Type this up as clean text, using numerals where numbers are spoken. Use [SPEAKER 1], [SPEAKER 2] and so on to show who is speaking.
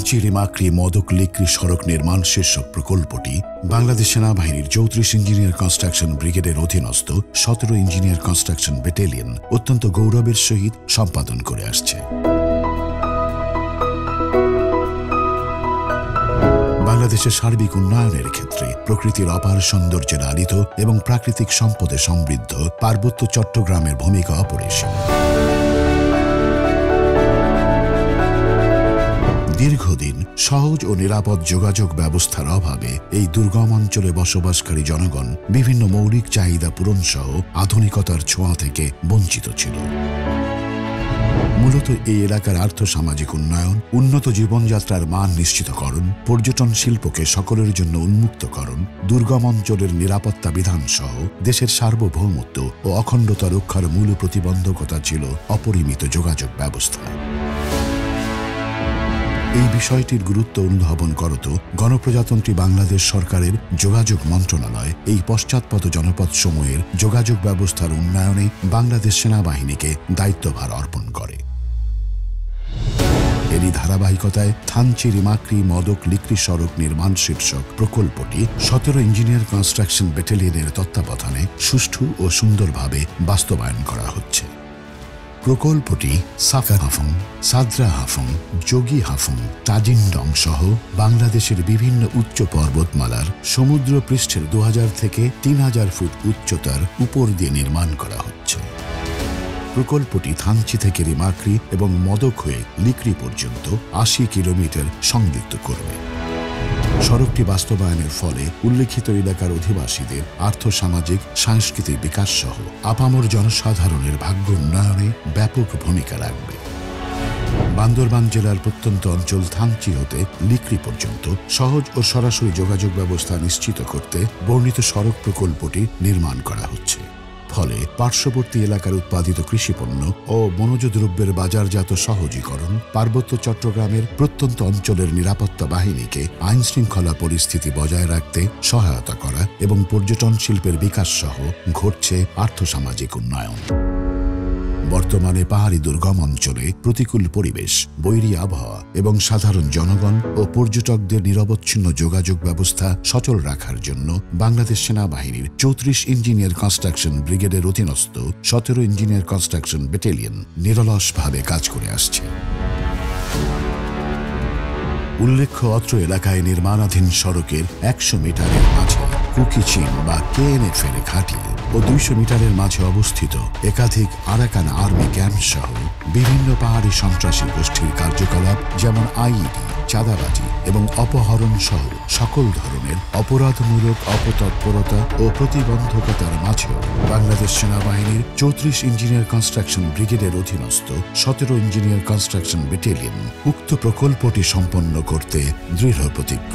[SPEAKER 1] থানচি রিমাক্রি মদক লিক্রি সড়ক নির্মাণ শীর্ষক প্রকল্পটি বাংলাদেশ সেনাবাহিনীর ৩৪ ইঞ্জিনিয়ার কনস্ট্রাকশন ব্রিগেডের অধীনস্থ ১৭ ইঞ্জিনিয়ার কনস্ট্রাকশন ব্যাটালিয়ন অত্যন্ত গৌরবের সহিত সম্পাদন করে আসছে। বাংলাদেশের সার্বিক উন্নয়নের ক্ষেত্রে প্রকৃতির অপার সৌন্দর্যে লালিত এবং প্রাকৃতিক সম্পদে সমৃদ্ধ পার্বত্য চট্টগ্রামের ভূমিকা অপরিসীম। দীর্ঘদিন সহজ ও নিরাপদ যোগাযোগ ব্যবস্থার অভাবে এই দুর্গম অঞ্চলে বসবাসকারী জনগণ বিভিন্ন মৌলিক চাহিদা পূরণ সহ আধুনিকতার ছোঁয়া থেকে বঞ্চিত ছিল। মূলত এই এলাকার আর্থসামাজিক উন্নয়ন, উন্নত জীবনযাত্রার মান নিশ্চিতকরণ, পর্যটন শিল্পকে সকলের জন্য উন্মুক্তকরণ, দুর্গম অঞ্চলের নিরাপত্তা বিধান সহ দেশের সার্বভৌমত্ব ও অখণ্ডতা রক্ষার মূল প্রতিবন্ধকতা ছিল অপরিমিত যোগাযোগ ব্যবস্থা। এই বিষয়টির গুরুত্ব অনুধাবন করত গণপ্রজাতন্ত্রী বাংলাদেশ সরকারের যোগাযোগ মন্ত্রণালয় এই পশ্চাৎপদ জনপদ সমূহের যোগাযোগ ব্যবস্থার উন্নয়নে বাংলাদেশ সেনাবাহিনীকে দায়িত্বভার অর্পণ করে। এরই ধারাবাহিকতায় থানচি রিমাক্রি মদক লিক্রি সড়ক নির্মাণ শীর্ষক প্রকল্পটি ১৭ ইঞ্জিনিয়ার কনস্ট্রাকশন ব্যাটালিয়নের তত্ত্বাবধানে সুষ্ঠু ও সুন্দরভাবে বাস্তবায়ন করা হচ্ছে। প্রকল্পটি সাকা হাফং, সাদ্রা হাফং, যোগী হাফং, তাজিন্ডং সহ বাংলাদেশের বিভিন্ন উচ্চ পর্বতমালার সমুদ্র পৃষ্ঠের ২০০০ থেকে ৩০০০ ফুট উচ্চতার উপর দিয়ে নির্মাণ করা হচ্ছে। প্রকল্পটি থানচি থেকে রিমাক্রি এবং মদক হয়ে লিক্রি পর্যন্ত ৮০ কিলোমিটার সংযুক্ত করবে। সড়কটি বাস্তবায়নের ফলে উল্লেখিত এলাকার অধিবাসীদের আর্থসামাজিক সাংস্কৃতিক বিকাশ সহ আপামর জনসাধারণের ভাগ্য উন্নয়নে ব্যাপক ভূমিকা রাখবে। বান্দরবান জেলার প্রত্যন্ত অঞ্চল থানচি হতে লিক্রি পর্যন্ত সহজ ও সরাসরি যোগাযোগ ব্যবস্থা নিশ্চিত করতে বর্ণিত সড়ক প্রকল্পটি নির্মাণ করা হচ্ছে। ফলে পার্শ্ববর্তী এলাকার উৎপাদিত কৃষিপণ্য ও বনজ দ্রব্যের বাজারজাত সহজীকরণ, পার্বত্য চট্টগ্রামের প্রত্যন্ত অঞ্চলের নিরাপত্তা বাহিনীকে আইন শৃঙ্খলা পরিস্থিতি বজায় রাখতে সহায়তা করা এবং পর্যটন শিল্পের বিকাশ সহ ঘটছে আর্থসামাজিক উন্নয়ন। বর্তমানে পাহাড়ি দুর্গম অঞ্চলে প্রতিকূল পরিবেশ, বৈরী আবহাওয়া এবং সাধারণ জনগণ ও পর্যটকদের নিরবচ্ছিন্ন যোগাযোগ ব্যবস্থা সচল রাখার জন্য বাংলাদেশ সেনাবাহিনীর ৩৪ ইঞ্জিনিয়ার কনস্ট্রাকশন ব্রিগেডের অধীনস্থ ১৭ ইঞ্জিনিয়ার কনস্ট্রাকশন ব্যাটালিয়ন নিরলসভাবে কাজ করে আসছে। উল্লেখ্য, অত্র এলাকায় নির্মাণাধীন সড়কের ১০০ মিটারের মাঝে কুকিচিন বা KNF এর ঘাঁটি ও ২০০ মিটারের মাঝে অবস্থিত একাধিক আরাকান আর্মি ক্যাম্প সহ বিভিন্ন পাহাড়ি সন্ত্রাসী গোষ্ঠীর কার্যকলাপ যেমন আইইডি, চাঁদাবাজি এবং অপহরণ সহ সকল ধরনের অপরাধমূলক অপতৎপরতা ও প্রতিবন্ধকতার মাঝেও বাংলাদেশ সেনাবাহিনীর ৩৪ ইঞ্জিনিয়ার কনস্ট্রাকশন ব্রিগেডের অধীনস্থ ১৭ ইঞ্জিনিয়ার কনস্ট্রাকশন ব্যাটালিয়ন উক্ত প্রকল্পটি সম্পন্ন করতে দৃঢ় প্রতিজ্ঞ।